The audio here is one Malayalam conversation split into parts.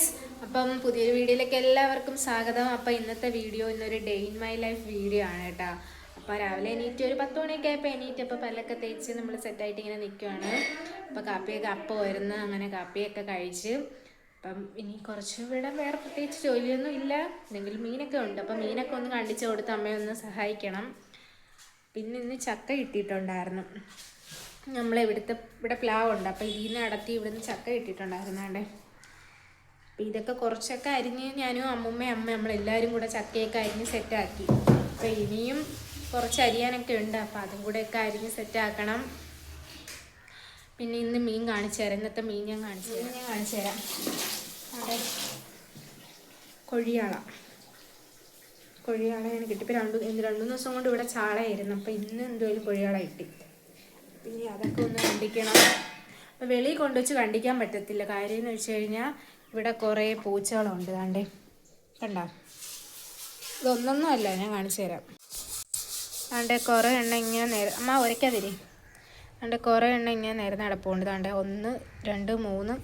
ഗൈസ്, അപ്പം പുതിയൊരു വീഡിയോയിലേക്ക് എല്ലാവർക്കും സ്വാഗതം. അപ്പം ഇന്നത്തെ വീഡിയോ ഇന്നൊരു day in my life video ആണ് കേട്ടോ. അപ്പോൾ രാവിലെ എണീറ്റ് ഒരു 10 മണിയൊക്കെ ആയപ്പോൾ എണീറ്റ് അപ്പോൾ പല്ലൊക്കെ തേച്ച് നമ്മൾ സെറ്റായിട്ട് ഇങ്ങനെ നിൽക്കുകയാണ്. അപ്പോൾ കാപ്പിയൊക്കെ അപ്പം വരുന്നു, അങ്ങനെ കാപ്പിയൊക്കെ കഴിച്ച്. അപ്പം ഇനി കുറച്ച് ഇവിടെ വേറെ പ്രത്യേകിച്ച് ജോലിയൊന്നും ഇല്ല, എന്തെങ്കിലും മീനൊക്കെ ഉണ്ട്. അപ്പം മീനൊക്കെ ഒന്ന് കണ്ടിച്ച് കൊടുത്ത് അമ്മയൊന്ന് സഹായിക്കണം. പിന്നെ ഇന്ന് ചക്ക കിട്ടിയിട്ടുണ്ടായിരുന്നു. ഇവിടെ പ്ലാവുണ്ട്, അപ്പോൾ ഇതിൽ നിന്ന് അടത്തി ഇവിടുന്ന് ചക്ക കിട്ടിയിട്ടുണ്ടായിരുന്നാണ്ടേ. അപ്പോൾ ഇതൊക്കെ കുറച്ചൊക്കെ അരിഞ്ഞ് ഞാനും അമ്മ നമ്മളെല്ലാവരും കൂടെ ചക്കയൊക്കെ അരിഞ്ഞ് സെറ്റാക്കി. അപ്പോൾ ഇനിയും കുറച്ച് അരിയാനൊക്കെ ഉണ്ട്, അപ്പോൾ അതും കൂടെയൊക്കെ അരിഞ്ഞ് സെറ്റാക്കണം. പിന്നെ ഇന്ന് മീൻ കാണിച്ചു തരാം. ഇന്നത്തെ മീൻ ഞാൻ കാണിച്ചു തരാം. അവിടെ കൊഴിയാളയാണ് കിട്ടി. ഇപ്പോൾ രണ്ടു മൂന്ന് ദിവസം കൊണ്ട് ഇവിടെ ചാളയായിരുന്നു. അപ്പോൾ ഇന്ന് എന്തുമായാലും കൊഴിയാള കിട്ടി. പിന്നെ അതൊക്കെ ഒന്ന് കണ്ടിക്കണം. അപ്പോൾ വെളിയിൽ കൊണ്ടുവച്ച് കണ്ടിക്കാൻ പറ്റത്തില്ല. കാര്യം എന്ന് വെച്ച് കഴിഞ്ഞാൽ ഇവിടെ കുറേ പൂച്ചകളുണ്ട്. കണ്ടേ, കണ്ടോ? ഇതൊന്നൊന്നും അല്ല, ഞാൻ കാണിച്ചു തരാം. കണ്ടേ, കുറേ എണ്ണ ഇങ്ങനെ അമ്മ ഉരയ്ക്കാതിരി. കണ്ടേ, കുറേ എണ്ണ ഇങ്ങനെ നേരെ നടപ്പുണ്ട്. കണ്ടേ, 1 2 3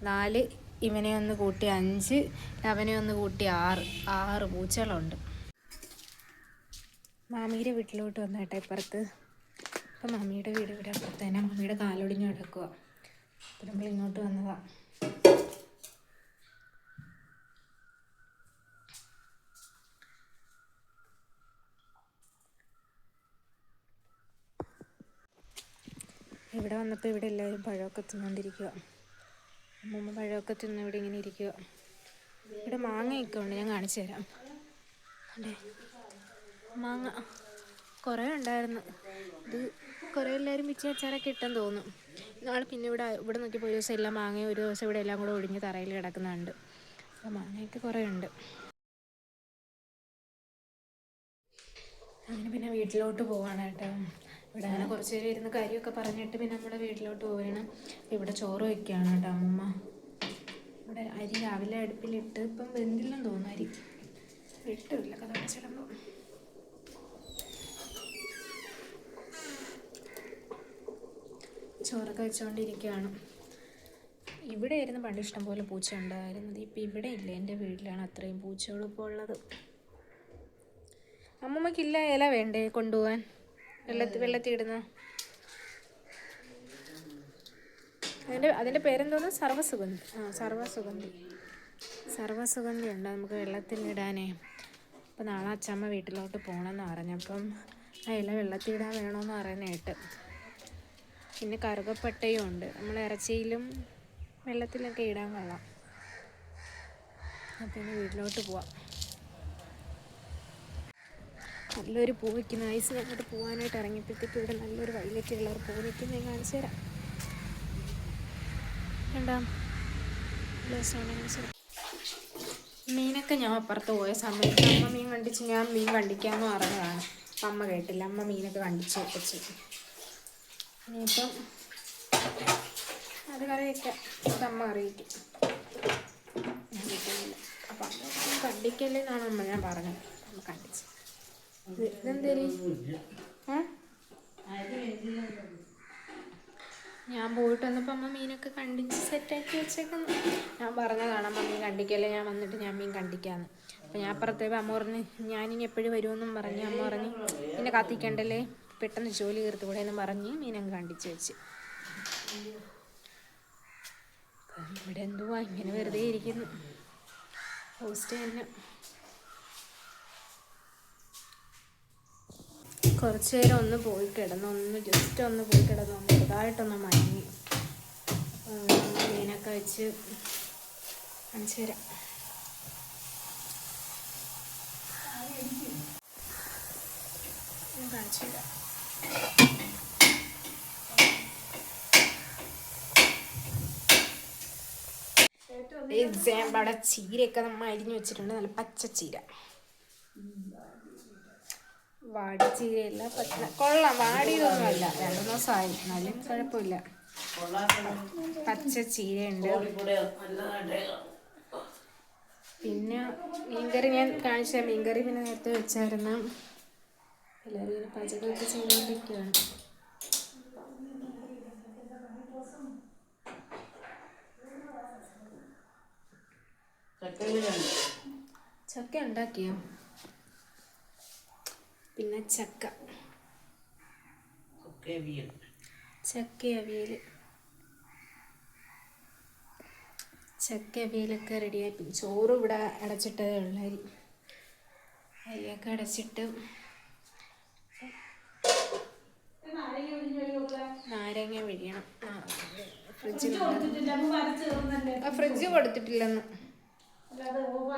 4, ഇവനെ ഒന്ന് കൂട്ടി 5, അവനെ ഒന്ന് കൂട്ടി 6 പൂച്ചകളുണ്ട്. മാമിയുടെ വീട്ടിലോട്ട് വന്നു കേട്ടോ ഇപ്പുറത്ത്. അപ്പം മമ്മിയുടെ വീട് ഇവിടെ അപ്പുറത്ത് തന്നെ. മമ്മിയുടെ കാലൊടിഞ്ഞ് കിടക്കുക. അപ്പം നമ്മൾ ഇങ്ങോട്ട് വന്നതാണ്. ഇവിടെ വന്നപ്പോൾ ഇവിടെ എല്ലാവരും പഴമൊക്കെ തിന്നുകൊണ്ടിരിക്കുക. അമ്മൂമ്മ പഴമൊക്കെ തിന്ന് ഇവിടെ ഇങ്ങനെ ഇരിക്കുക. ഇവിടെ മാങ്ങയൊക്കെ ഉണ്ട്, ഞാൻ കാണിച്ചു തരാം. അതെ, മാങ്ങ കുറേ ഉണ്ടായിരുന്നു. ഇത് കുറേ എല്ലാവരും മിച്ച അച്ചാറൊക്കെ ഇട്ടെന്ന് തോന്നും. നാളെ പിന്നെ ഇവിടെ നോക്കിയപ്പോൾ ഒരു ദിവസം എല്ലാം മാങ്ങയും, ഒരു ദിവസം ഇവിടെ എല്ലാം കൂടെ ഒടിഞ്ഞ് തറയിൽ കിടക്കുന്നുണ്ട്. അപ്പോൾ മാങ്ങയൊക്കെ കുറേ ഉണ്ട്. അങ്ങനെ പിന്നെ വീട്ടിലോട്ട് പോവാണ് കേട്ടോ. ഇവിടെ അങ്ങനെ കുറച്ച് പേര് ഇരുന്ന് കാര്യമൊക്കെ പറഞ്ഞിട്ട് പിന്നെ നമ്മുടെ വീട്ടിലോട്ട് പോവുകയാണ്. ഇവിടെ ചോറ് വയ്ക്കുകയാണ് കേട്ടോ അമ്മൂമ്മ. ഇവിടെ അരി രാവിലെ അടുപ്പിലിട്ട് ഇപ്പം വെന്തില്ലെന്ന് തോന്നുന്നു. അരി ഇട്ടില്ല, കഥടച്ചിടുമ്പോൾ. ചോറൊക്കെ വെച്ചുകൊണ്ടിരിക്കുകയാണ്. ഇവിടെ ആയിരുന്നു പണ്ട് ഇഷ്ടംപോലെ പൂച്ച ഉണ്ടായിരുന്നത്. ഇപ്പം ഇവിടെ ഇല്ല, എൻ്റെ വീട്ടിലാണ് അത്രയും പൂച്ചകളിപ്പോൾ ഉള്ളത്. അമ്മൂമ്മക്കില്ല ഇല വേണ്ടേ കൊണ്ടുപോകാൻ? വെള്ളത്തിൽ ഇടുന്ന അതിൻ്റെ പേരെന്തോന്ന്? സർവ്വസുഗന്ധി. സർവ്വസുഗന്ധി ഉണ്ട് നമുക്ക് വെള്ളത്തിലിടാനേ. അപ്പം നാളെ അച്ചമ്മ വീട്ടിലോട്ട് പോകണമെന്ന് പറഞ്ഞപ്പം ആ ഇല വെള്ളത്തിലിടാൻ വേണമെന്ന് പറയുന്നതായിട്ട്. പിന്നെ കറുകപ്പട്ടയും ഉണ്ട്, നമ്മൾ ഇറച്ചിയിലും വെള്ളത്തിലൊക്കെ ഇടാൻ കൊള്ളാം. അപ്പം ഇനി വീട്ടിലോട്ട് പോവാം. നല്ലൊരു പൂ വയ്ക്കുന്ന ഐസ് അങ്ങോട്ട് പോകാനായിട്ട് ഇറങ്ങിയപ്പോഴത്തേക്ക് ഇവിടെ നല്ലൊരു വൈലറ്റ് കളർ പൂ വയ്ക്കുന്ന ഞാൻ കാണിച്ചു തരാം. രണ്ടാം മീനൊക്കെ ഞാൻ അപ്പുറത്ത് പോയ സമയത്ത് അമ്മ മീൻ കണ്ടിച്ച് ഞാൻ മീൻ കണ്ടിക്കാമെന്ന് പറഞ്ഞതാണ്. അപ്പം അമ്മ കേട്ടില്ല, അമ്മ മീനൊക്കെ കണ്ടിച്ച് വെച്ച്. ഇനിയിപ്പം അത് കറി വയ്ക്കാം, അമ്മ അറിയിക്കും. ഞാൻ കിട്ടുന്നില്ല. അപ്പം അമ്മ കണ്ടിക്കല്ലെന്നാണ് അമ്മ ഞാൻ പറഞ്ഞത്. അമ്മ കണ്ടിച്ച് ഇതെന്തേരി ഞാൻ പോയിട്ട് വന്നപ്പോൾ അമ്മ മീനൊക്കെ കണ്ടിച്ച് സെറ്റാക്കി വെച്ചേക്കുന്നു. ഞാൻ പറഞ്ഞതാണ് അമ്മ മീൻ കണ്ടിക്കല്ലേ, ഞാൻ വന്നിട്ട് ഞാൻ മീൻ കണ്ടിക്കാമെന്ന്. അപ്പോൾ ഞാൻ അപ്പുറത്തെ അമ്മ പറഞ്ഞ് ഞാനിനി എപ്പോഴും വരുമെന്നും പറഞ്ഞ് അമ്മ പറഞ്ഞ് പിന്നെ കാത്തിക്കണ്ടല്ലേ, പെട്ടെന്ന് ജോലി തീർത്തുകൂടെ എന്നും പറഞ്ഞ് മീനങ്ങ് കണ്ടിച്ച് വെച്ച്. ഇവിടെ എന്തുവാ ഇങ്ങനെ വെറുതെ ഇരിക്കുന്നു. ഹോസ്റ്റ് തന്നെ. കുറച്ച് നേരം ഒന്ന് പോയി കിടന്നു, ജസ്റ്റ് ഒന്ന് പോയി കിടന്നു, ചെറുതായിട്ടൊന്ന് മയങ്ങി. മീനൊക്കെ വെച്ച് കാണിച്ചു തരാം. കാണിച്ചു തരാം. അവിടെ ചീരയൊക്കെ നമ്മൾ അരിഞ്ഞു വെച്ചിട്ടുണ്ട്, നല്ല പച്ച ചീര. വാടി ചീരയല്ല, കൊള്ളാം, വാടിയതൊന്നുമല്ല, 2 ദിവസമായി, എന്നാലും കുഴപ്പമില്ല. പച്ച ചീരയുണ്ട്. പിന്നെ മീൻകറി ഞാൻ കാണിച്ച മീൻകറി പിന്നെ നേരത്തെ വെച്ചായിരുന്നു. എല്ലാവരും ഇങ്ങനെ പാചകമൊക്കെ ചെയ്തുകൊണ്ടിരിക്കുകയാണ്. ചക്ക ഉണ്ടാക്കിയോ? പിന്നെ ചക്ക അവിയൽ. ചക്ക അവിയലൊക്കെ റെഡിയായി. പിന്നെ ചോറ് ഇവിടെ അടച്ചിട്ടതേ ഉള്ളൂ. അരിയൊക്കെ അടച്ചിട്ട് നാരങ്ങ പിഴിയണം. ഫ്രിഡ്ജ് കൊടുത്തിട്ടില്ലെന്ന്.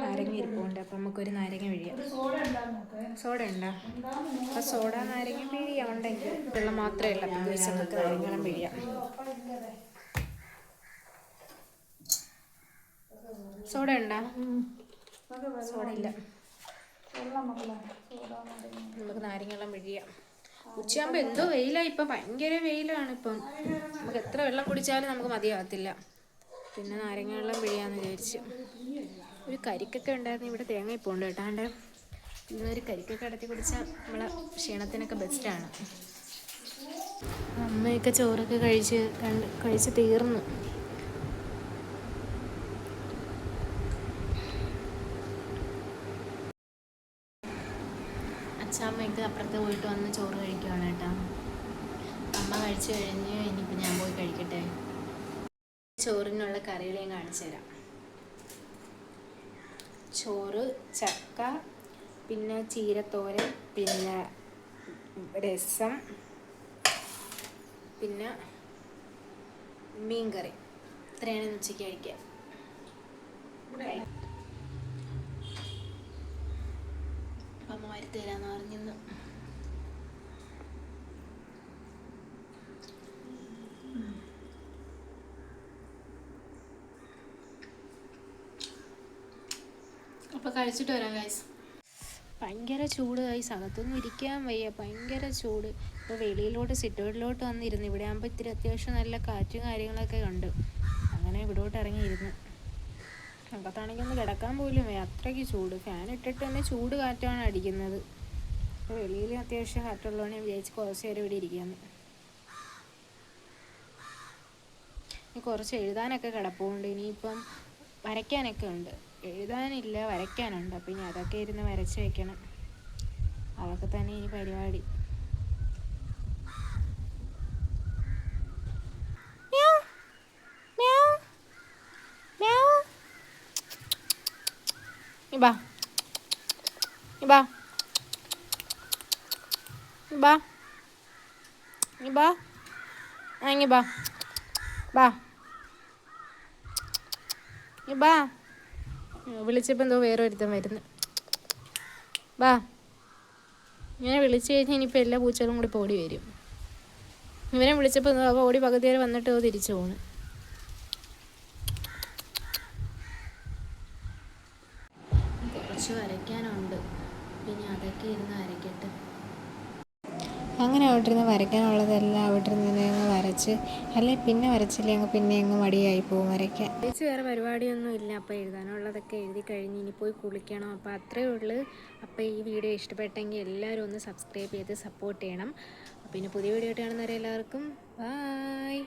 നാരങ്ങ ഇരിപ്പുണ്ട്. അപ്പം നമുക്കൊരു നാരങ്ങ പിഴിയാം. സോഡ ഉണ്ടോ? അപ്പം സോഡ നാരങ്ങ പിഴിയാം. ഉണ്ടെങ്കിൽ വെള്ളം മാത്രമേ ഉള്ളൂ. അപ്പം വെച്ച് നമുക്ക് നാരങ്ങളും പിഴിയാം. സോഡ ഉണ്ടോ? സോഡ ഇല്ല. നമുക്ക് നാരങ്ങെല്ലാം പിഴിയാം. ഉച്ചയാകുമ്പോൾ എന്തോ വെയിലാണ്. ഇപ്പം ഭയങ്കര വെയിലാണ്. ഇപ്പം നമുക്ക് എത്ര വെള്ളം കുടിച്ചാലും നമുക്ക് മതിയാകത്തില്ല. പിന്നെ നാരങ്ങ വെള്ളം പിഴിയാന്ന് വിചാരിച്ചു. ഒരു കരിക്കൊക്കെ ഉണ്ടായിരുന്നു. ഇവിടെ തേങ്ങ ഇപ്പോൾ ഉണ്ട് കേട്ടാണ്ട്. ഇന്നൊരു കരിക്കൊക്കെ അടത്തി കുടിച്ചാൽ നമ്മളെ ക്ഷീണത്തിനൊക്കെ ബെസ്റ്റാണ്. അമ്മയൊക്കെ ചോറൊക്കെ കഴിച്ച് തീർന്നു. അച്ഛാമ്മയൊക്കെ അപ്പുറത്ത് പോയിട്ട് വന്ന് ചോറ് കഴിക്കുവാണ് കേട്ടോ. അമ്മ കഴിച്ചു കഴിഞ്ഞ് ഇനിയിപ്പോൾ ഞാൻ പോയി കഴിക്കട്ടെ. ചോറിനുള്ള കറികൾ ഞാൻ കാണിച്ചു തരാം. ചോറ്, ചക്ക, പിന്നെ ചീരത്തോരൻ, പിന്നെ രസം, പിന്നെ മീൻകറി. ഇത്രയാണ് ഉച്ചയ്ക്ക് കഴിക്കാൻ. അമ്മ വരുത്തി തരാമെന്ന് പറഞ്ഞിരുന്നു. അപ്പോൾ കഴിച്ചിട്ട് വരാം ഗൈസ്. ഭയങ്കര ചൂട് ഗൈസ്. അകത്തൊന്നും ഇരിക്കാൻ വയ്യ. ഭയങ്കര ചൂട്. ഇപ്പോൾ വെളിയിലോട്ട് സിറ്റൗട്ടിലോട്ട് വന്നിരുന്നു. ഇവിടെ ആകുമ്പോൾ ഇത്തിരി അത്യാവശ്യം നല്ല കാറ്റും കാര്യങ്ങളൊക്കെ ഉണ്ട്. അങ്ങനെ ഇവിടോട്ട് ഇറങ്ങിയിരുന്നു. അകത്താണെങ്കിൽ ഒന്ന് കിടക്കാൻ പോലും വയ്യ. അത്രയ്ക്ക് ചൂട്. ഫാൻ ഇട്ടിട്ട് തന്നെ ചൂട് കാറ്റാണ് അടിക്കുന്നത്. അപ്പോൾ വെളിയിൽ അത്യാവശ്യം കാറ്റുള്ളതുകൊണ്ട് ഞാൻ വിചാരിച്ച് കുറച്ച് നേരം ഇവിടെ ഇരിക്കാമെന്ന്. ഇനി കുറച്ച് എഴുതാനൊക്കെ കിടപ്പുണ്ട്. ഇനിയിപ്പം വരയ്ക്കാനൊക്കെ ഉണ്ട്. എഴുതാനില്ല, വരയ്ക്കാനുണ്ട്. അപ്പം ഇനി അതൊക്കെ ഇരുന്ന് വരച്ച് വയ്ക്കണം. അതൊക്കെ തന്നെ ഇനി പരിപാടി. ബാ ബാ ബാ ബാ അങ്ങ് ബാ ബാ ബാ. വിളിച്ചപ്പോൾ എന്തോ വേറെ ഒരുത്തൻ വരുന്നു. ബാ. ഇങ്ങനെ വിളിച്ചു കഴിഞ്ഞാൽ ഇനിയിപ്പോൾ എല്ലാ പൂച്ചകളും കൂടി ഓടി വരും. ഇവനെ വിളിച്ചപ്പോൾ അപ്പോൾ ഓടി പകുതി വരെ വന്നിട്ട് തിരിച്ചു പോണ്. കുറച്ച് വരയ്ക്കാനുണ്ട്. പിന്നെ അതൊക്കെ ഇരുന്ന് വരയ്ക്കട്ടെ. അങ്ങനെ അവിട്ടിരുന്ന് വരയ്ക്കാനുള്ളതെല്ലാം അവിട്ടിരുന്ന് അങ്ങ് വരച്ച്, അല്ലെങ്കിൽ പിന്നെ വരച്ചില്ലേ പിന്നെ അങ്ങ് മടിയായി പോകും വരയ്ക്കാൻ. പ്രത്യേകിച്ച് വേറെ പരിപാടിയൊന്നും ഇല്ല. അപ്പോൾ എഴുതാനുള്ളതൊക്കെ എഴുതി കഴിഞ്ഞ് ഇനി പോയി കുളിക്കണം. അപ്പോൾ അത്രയേ ഉള്ളൂ. അപ്പോൾ ഈ വീഡിയോ ഇഷ്ടപ്പെട്ടെങ്കിൽ എല്ലാവരും ഒന്ന് സബ്സ്ക്രൈബ് ചെയ്ത് സപ്പോർട്ട് ചെയ്യണം. പിന്നെ പുതിയ വീഡിയോ ആയിട്ട് കാണുന്നവരെ എല്ലാവർക്കും ബായ്.